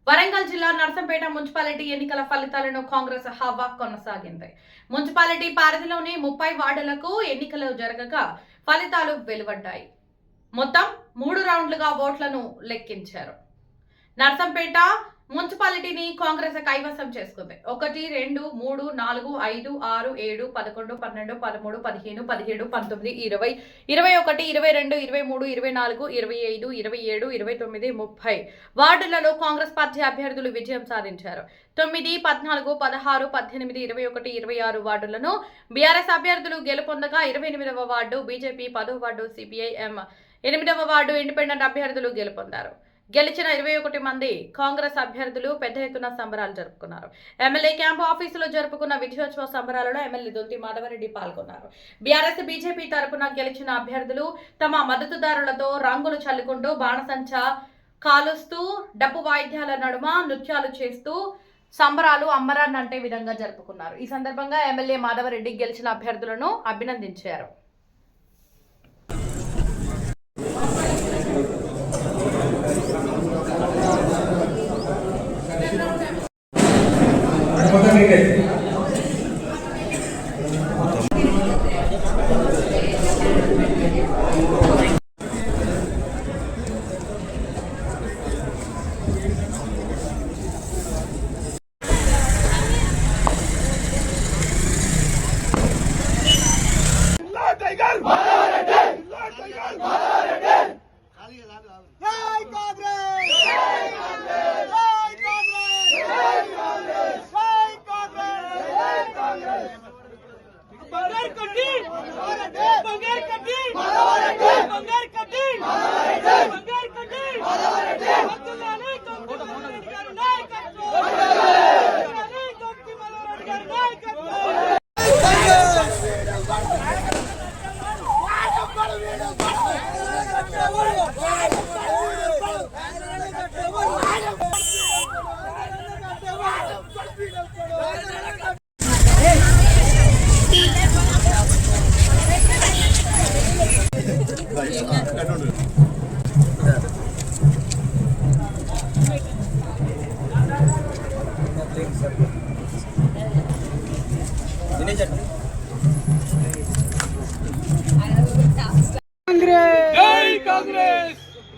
వరంగల్ జిల్లా నర్సంపేట మున్సిపాలిటీ ఎన్నికల ఫలితాలను కాంగ్రెస్ హవా కొనసాగింది. మున్సిపాలిటీ పరిధిలోని 30 వార్డులకు ఎన్నికలు జరగగా ఫలితాలు వెలువడ్డాయి. మొత్తం 3 రౌండ్లుగా ఓట్లను లెక్కించారు. నర్సంపేట మున్సిపాలిటీని కాంగ్రెస్ కైవసం చేసుకుంది. 1, 2, 3, 4, 5, 6, 7, 11, 12, 13, 15, 17, 19, 20, 21, 22, 23, 24, 25, 27, 29, 30 వార్డులలో కాంగ్రెస్ పార్టీ అభ్యర్థులు విజయం సాధించారు. 9, 14, 16, 18, 21, 26 వార్డులను బీఆర్ఎస్ అభ్యర్థులు గెలుపొందగా 28వ వార్డు బీజేపీ, 10వ వార్డు సిపిఐఎం, 8వ వార్డు ఇండిపెండెంట్ అభ్యర్థులు గెలుపొందారు. గెలిచిన 21 మంది కాంగ్రెస్ అభ్యర్థులు పెద్ద ఎత్తున సంబరాలు జరుపుకున్నారు. ఎమ్మెల్యే క్యాంపు ఆఫీసులో జరుపుకున్న విజయోత్సవ సంబరాలలో ఎమ్మెల్యే దొంతి మాధవరెడ్డి పాల్గొన్నారు. బీఆర్ఎస్, బీజేపీ తరపున గెలిచిన అభ్యర్థులు తమ మద్దతుదారులతో రంగులు చల్లుకుంటూ బాణసంచా కాలుస్తూ డప్పు వాయిద్యాల నడుమ నృత్యాలు చేస్తూ సంబరాలు అమ్మరాన్నంటే విధంగా జరుపుకున్నారు. ఈ సందర్భంగా ఎమ్మెల్యే మాధవరెడ్డి గెలిచిన అభ్యర్థులను అభినందించారు.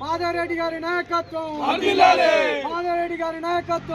మాధవరెడ్డి గారి నాయకత్వం, మాధవరెడ్డి గారి నాయకత్వం.